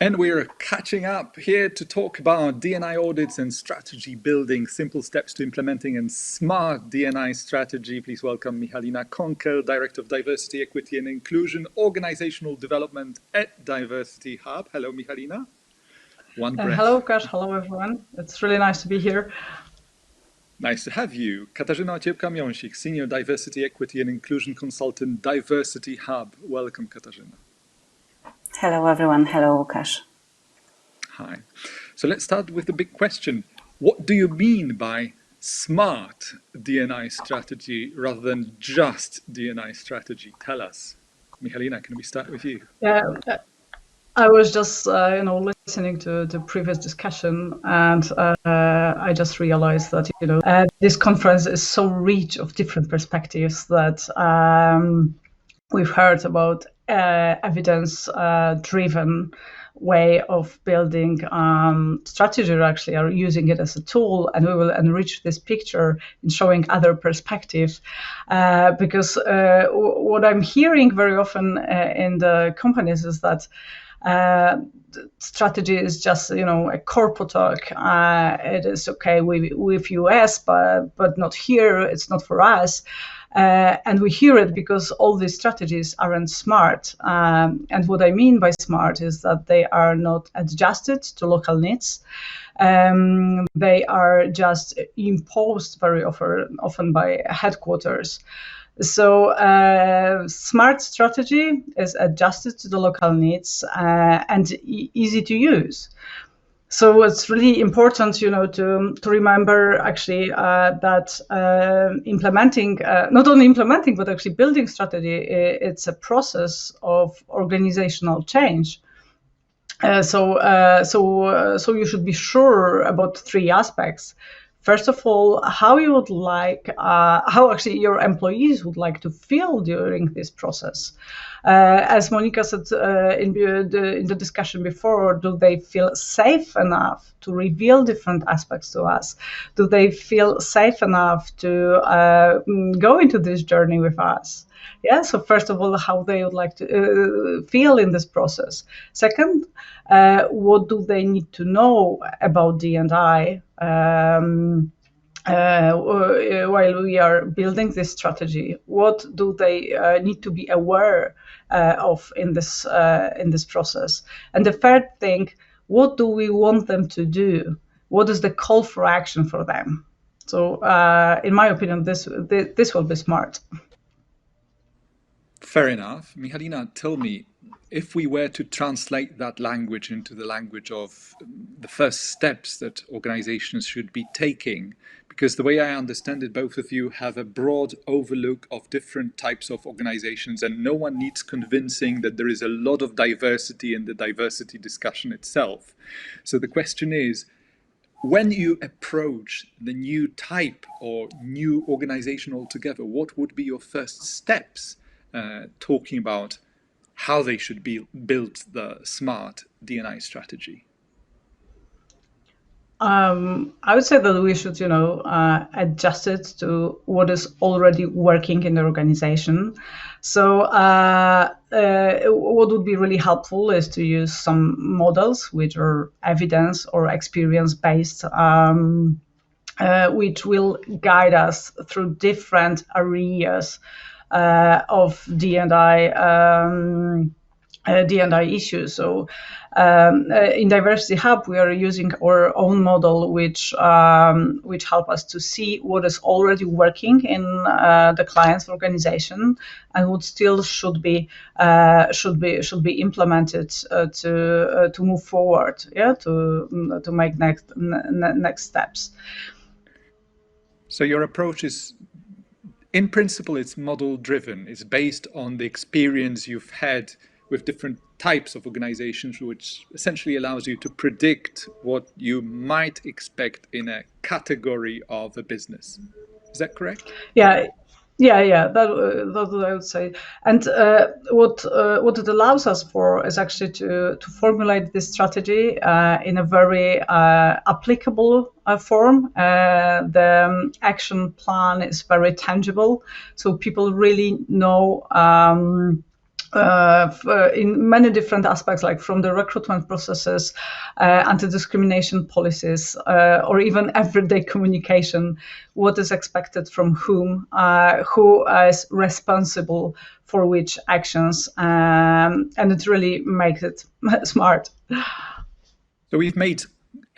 And we're catching up here to talk about D&I audits and strategy building, simple steps to implementing a smart D&I strategy. Please welcome Michalina Konkel, Director of Diversity, Equity and Inclusion, Organizational Development at Diversity Hub. Hello, Michalina. One breath. Hello, Łukasz. Hello, everyone. It's really nice to be here. Nice to have you. Katarzyna Ociepka-Miąsik, Senior Diversity, Equity and Inclusion Consultant, Diversity Hub. Welcome, Katarzyna. Hello, everyone. Hello, Łukasz. Hi. So let's start with the big question. What do you mean by smart D&I strategy rather than just D&I strategy? Tell us. Michalina, can we start with you? Yeah, I was just, listening to the previous discussion, and I just realized that, this conference is so rich of different perspectives that we've heard about evidence-driven way of building strategy. We actually are using it as a tool, and we will enrich this picture in showing other perspectives. Because what I'm hearing very often in the companies is that strategy is just, a corporate talk. It is okay with US, but not here. It's not for us. And we hear it because all these strategies aren't smart. And what I mean by smart is that they are not adjusted to local needs. They are just imposed very often by headquarters. So smart strategy is adjusted to the local needs and easy to use. So it's really important, to remember actually that implementing, not only implementing, but actually building strategy, it's a process of organizational change. So you should be sure about three aspects. First of all, how you would like, how actually your employees would like to feel during this process. As Monica said in the discussion before, do they feel safe enough to reveal different aspects to us? Do they feel safe enough to go into this journey with us? Yeah, so first of all, how they would like to feel in this process. Second, what do they need to know about D&I while we are building this strategy? What do they need to be aware of in this process? And the third thing, what do we want them to do? What is the call for action for them? So, in my opinion, this will be smart. Fair enough. Michalina, tell me, if we were to translate that language into the language of the first steps that organizations should be taking, because the way I understand it, both of you have a broad overlook of different types of organizations, and no one needs convincing that there is a lot of diversity in the diversity discussion itself. So the question is, when you approach the new type or new organization altogether, what would be your first steps talking about how they should build the smart D&I strategy? I would say that we should, adjust it to what is already working in the organization. So what would be really helpful is to use some models which are evidence or experience-based, which will guide us through different areas of D&I issues. So in Diversity Hub, we are using our own model, which help us to see what is already working in the client's organization and what still should be implemented to move forward, to make next steps. So your approach is, in principle, it's model driven. It's based on the experience you've had with different types of organizations, which essentially allows you to predict what you might expect in a category of a business. Is that correct? Yeah. That's what I would say. And what it allows us for is actually to formulate this strategy in a very applicable form. The action plan is very tangible, so people really know in many different aspects, like from the recruitment processes, anti-discrimination policies, or even everyday communication, what is expected from whom, who is responsible for which actions, and it really makes it smart. So we've made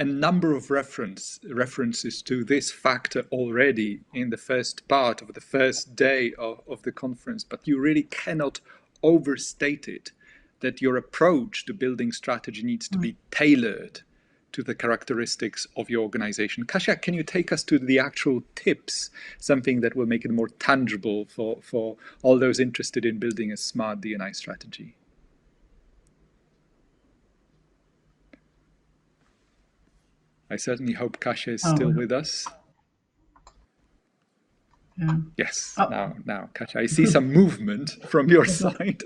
a number of references to this factor already in the first part of the first day of the conference, but you really cannot overstate it, that your approach to building strategy needs to be tailored to the characteristics of your organization. Kasia, can you take us to the actual tips, something that will make it more tangible for all those interested in building a smart D&I strategy? I certainly hope Kasia is still with us. Yeah. Yes, now, Kasia, I see some movement from your side.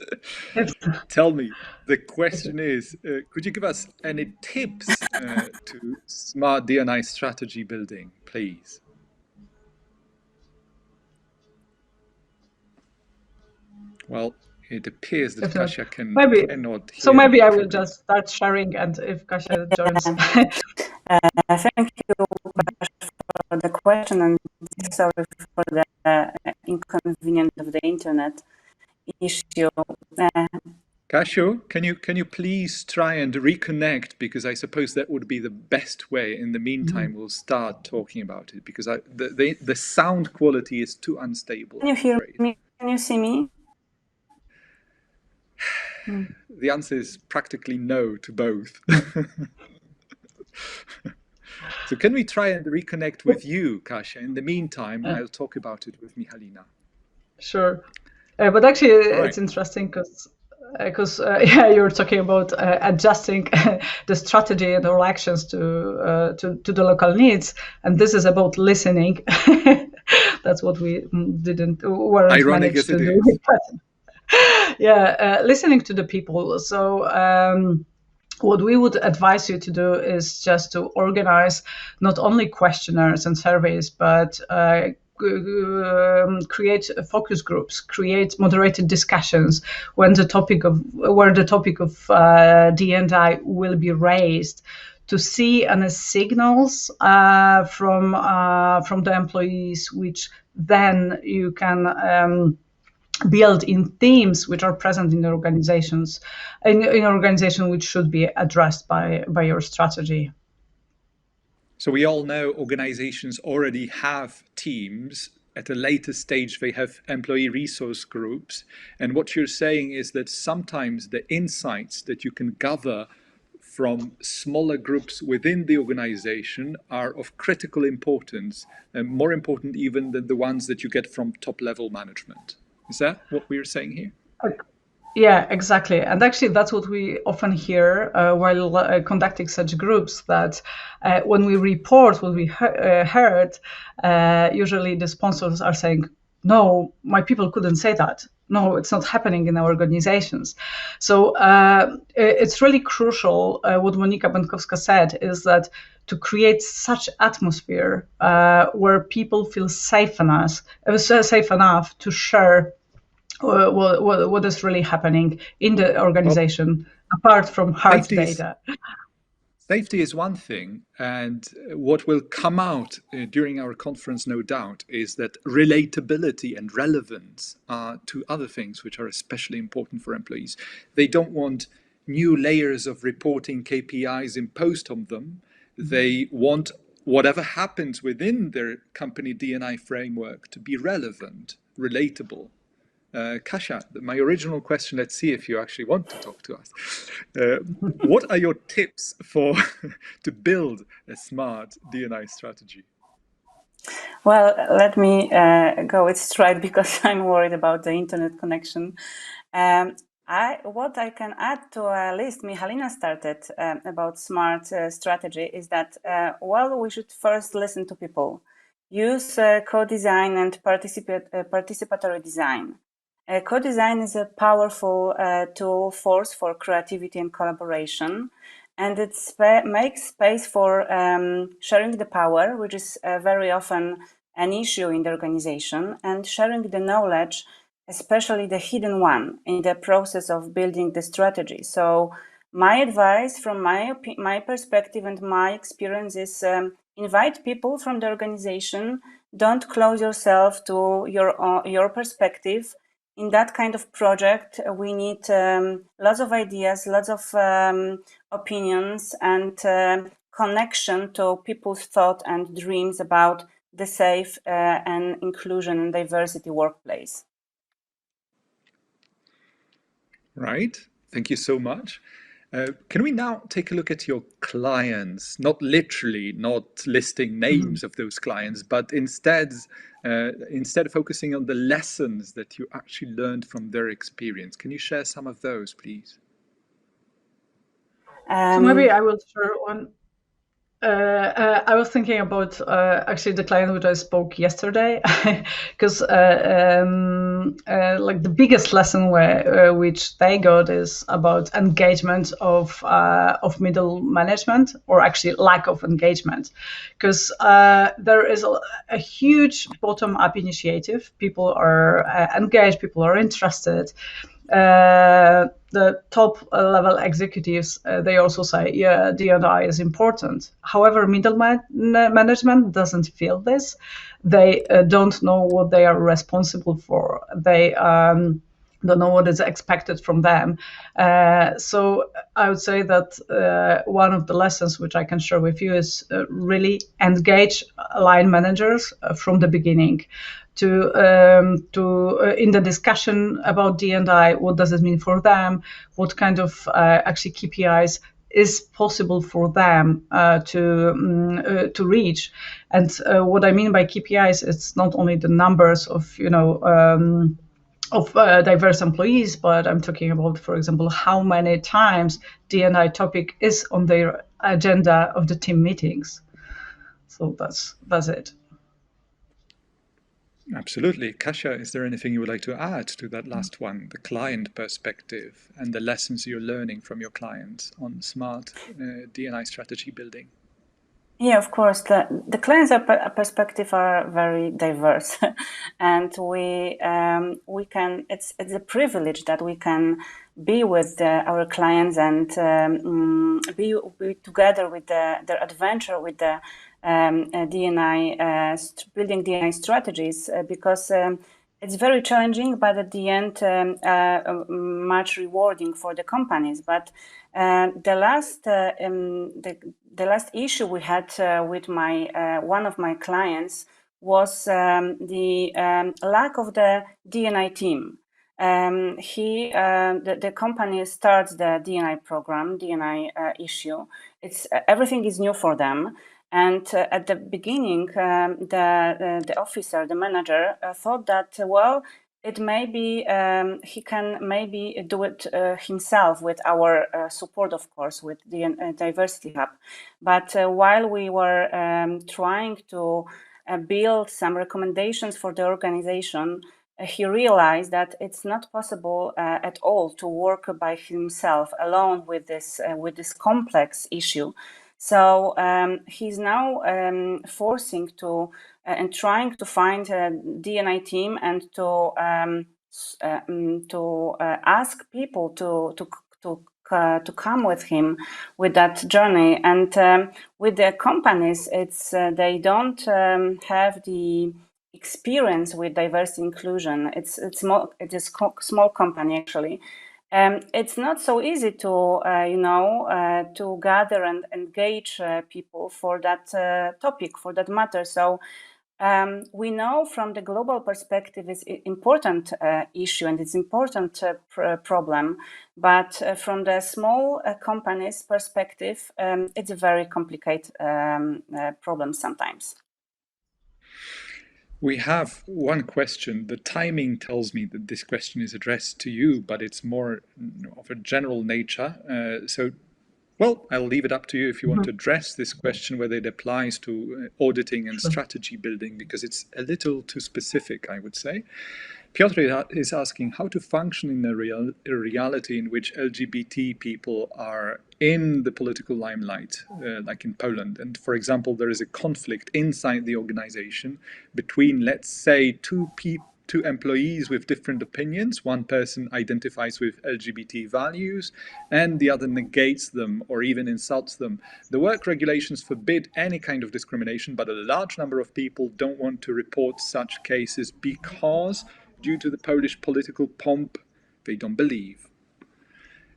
Tell me, the question is, could you give us any tips to smart D&I strategy building, please? Well, it appears that Kasia cannot hear. So maybe I will just start sharing, and if Kasia joins. Thank you for the question, and sorry for the inconvenience of the internet issue. Kasia, can you please try and reconnect, because I suppose that would be the best way. In the meantime, we'll start talking about it, because the sound quality is too unstable. Can you hear me? Can you see me? The answer is practically no to both. So can we try and reconnect with you, Kasia? In the meantime, I'll talk about it with Michalina. Sure. But actually, it's interesting because you're talking about adjusting the strategy and our actions to the local needs, and this is about listening. That's what we weren't managed to do. Yeah, listening to the people. So what we would advise you to do is just to organize not only questionnaires and surveys, but create focus groups, create moderated discussions where the topic of D&I will be raised, to see any signals from the employees, which then you can build in themes which are present in the organizations, in organization, which should be addressed by your strategy. So we all know organizations already have teams. At a later stage, they have employee resource groups. And what you're saying is that sometimes the insights that you can gather from smaller groups within the organization are of critical importance, and more important even than the ones that you get from top-level management. Is that what we're saying here? Yeah, exactly. And actually, that's what we often hear while conducting such groups, that when we report what we heard, usually the sponsors are saying, no, my people couldn't say that. No, it's not happening in our organizations. So it's really crucial, what Monika Będkowska said, is that to create such atmosphere where people feel safe enough to share what is really happening in the organization, apart from hard data. Safety is one thing, and what will come out during our conference, no doubt, is that relatability and relevance are two other things which are especially important for employees. They don't want new layers of reporting KPIs imposed on them. They want whatever happens within their company D&I framework to be relevant, relatable. Kasia, my original question, let's see if you actually want to talk to us. What are your tips to build a smart D&I strategy? Well, let me go it straight, because I'm worried about the internet connection. What I can add to a list Michalina started about smart strategy is that, we should first listen to people. Use co-design and participatory design. Co-design is a powerful tool force for creativity and collaboration, and it makes space for sharing the power, which is very often an issue in the organization, and sharing the knowledge especially the hidden one in the process of building the strategy. So my advice from my perspective and my experience is invite people from the organization. Don't close yourself to your perspective. In that kind of project, we need lots of ideas, lots of opinions, and connection to people's thought and dreams about the safe and inclusion and diversity workplace. Right. Thank you so much. Can we now take a look at your clients? Not literally, not listing names of those clients, but instead focusing on the lessons that you actually learned from their experience. Can you share some of those, please? So maybe I will share one. I was thinking about actually the client which I spoke yesterday, because like the biggest lesson which they got is about engagement of middle management, or actually lack of engagement, because there is a huge bottom-up initiative. People are engaged, people are interested. The top level executives, they also say, yeah, D&I is important. However, middle management doesn't feel this. They don't know what they are responsible for. They don't know what is expected from them. So I would say that one of the lessons which I can share with you is really engage line managers from the beginning. In the discussion about D&I, what does it mean for them? What kind of actually KPIs is possible for them to reach? And what I mean by KPIs, it's not only the numbers of diverse employees, but I'm talking about, for example, how many times D&I topic is on their agenda of the team meetings. So that's it. Absolutely. Kasia, is there anything you would like to add to that last one, the client perspective and the lessons you're learning from your clients on smart D&I strategy building? Yeah, of course. The clients' perspective are very diverse, and we can. It's a privilege that we can be with our clients and be together with their adventure with the D&I building D&I strategies, because it's very challenging, but at the end, much rewarding for the companies. But the last issue we had with one of my clients was the lack of the D&I team. The company starts the D&I program, D&I issue. It's everything is new for them. And at the beginning, the officer, the manager, thought that, well, it may be he can maybe do it himself with our support, of course, with the Diversity Hub. But while we were trying to build some recommendations for the organization, he realized that it's not possible at all to work by himself alone with this complex issue. So he's now forcing to and trying to find a D&I team and to ask people to come with him with that journey. And with the companies, it's they don't have the experience with diversity inclusion. It is a small company actually. It's not so easy to to gather and engage people for that topic, for that matter. So we know from the global perspective it's an important issue and it's important problem, but from the small company's perspective, it's a very complicated problem sometimes. We have one question. The timing tells me that this question is addressed to you, but it's more of a general nature. Well, I'll leave it up to you if you want to address this question, whether it applies to auditing and strategy building, because it's a little too specific, I would say. Piotr is asking how to function in a reality in which LGBT people are in the political limelight, like in Poland. And for example, there is a conflict inside the organization between, let's say, two two employees with different opinions. One person identifies with LGBT values and the other negates them or even insults them. The work regulations forbid any kind of discrimination, but a large number of people don't want to report such cases because, due to the Polish political pomp, they don't believe.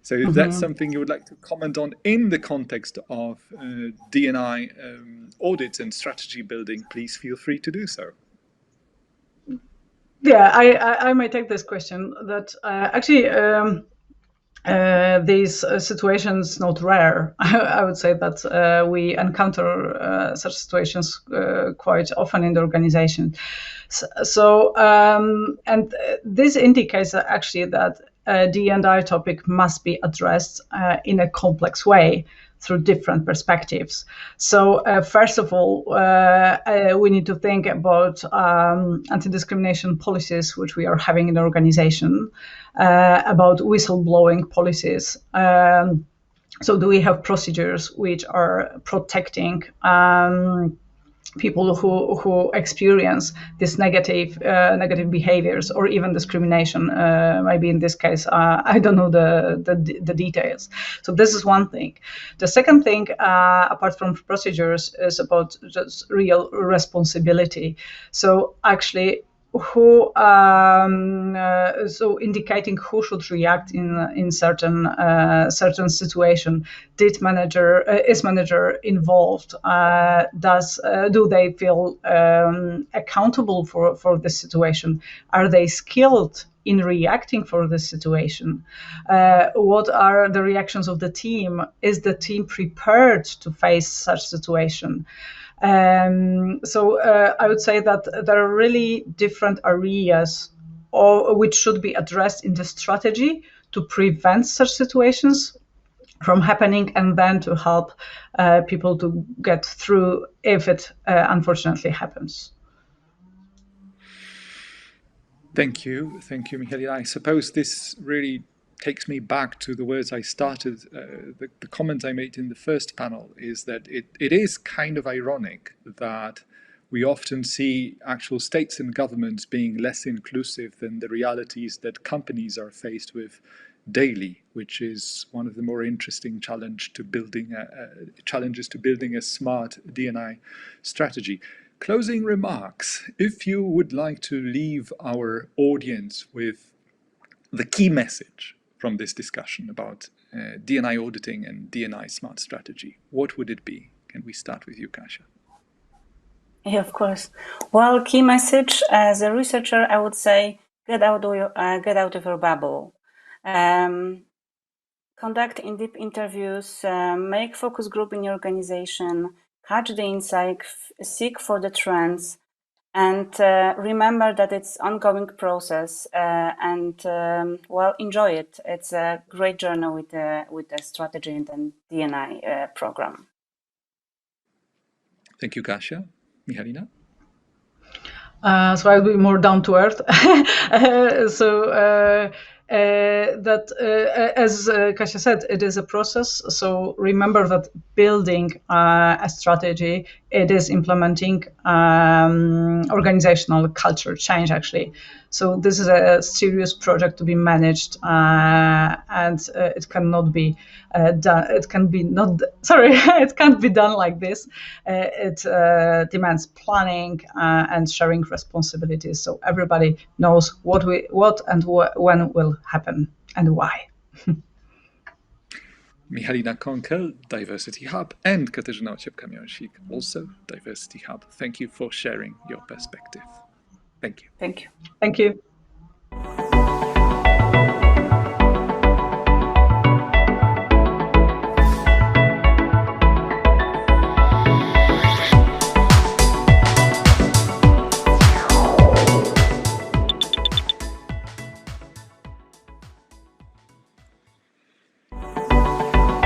So if that's something you would like to comment on in the context of D&I audits and strategy building, please feel free to do so. Yeah, I might take this question. That actually these situations not rare. I would say that we encounter such situations quite often in the organization. So and this indicates actually that D&I topic must be addressed in a complex way through different perspectives. So first of all, we need to think about anti-discrimination policies which we are having in the organization, about whistleblowing policies. So do we have procedures which are protecting people who experience this negative behaviors or even discrimination? Maybe in this case, I don't know the details. So this is one thing. The second thing, apart from procedures, is about just real responsibility. So actually, who so indicating who should react in certain situation. Is manager involved? Do they feel accountable for this situation? Are they skilled in reacting for this situation? What are the reactions of the team? Is the team prepared to face such situation? So I would say that there are really different areas which should be addressed in the strategy to prevent such situations from happening, and then to help people to get through if it unfortunately happens. Thank you, Michalina. I suppose this really takes me back to the words I started, the comment I made in the first panel, is that it is kind of ironic that we often see actual states and governments being less inclusive than the realities that companies are faced with daily, which is one of the more interesting challenges to building a smart D&I strategy. Closing remarks. If you would like to leave our audience with the key message from this discussion about D&I auditing and D&I smart strategy, what would it be? Can we start with you, Kasia? Yeah, of course. Well, key message as a researcher, I would say get out of your bubble. Conduct in-depth interviews, make focus group in your organization, catch the insight, seek for the trends, and remember that it's ongoing process, and well, enjoy it. It's a great journey with the strategy and the D&I program. Thank you, Kasia. Michalina? So I'll be more down to earth. As Kasia said, it is a process. So remember that building a strategy, it is implementing organizational culture change, actually. So this is a serious project to be managed, and it cannot be done. It can't be done like this. It demands planning and sharing responsibilities, so everybody knows what and when will happen and why. Michalina Konkel, Diversity Hub, and Katarzyna Ociepka-Miąsik, also Diversity Hub. Thank you for sharing your perspective. Thank you. Thank you. Thank you.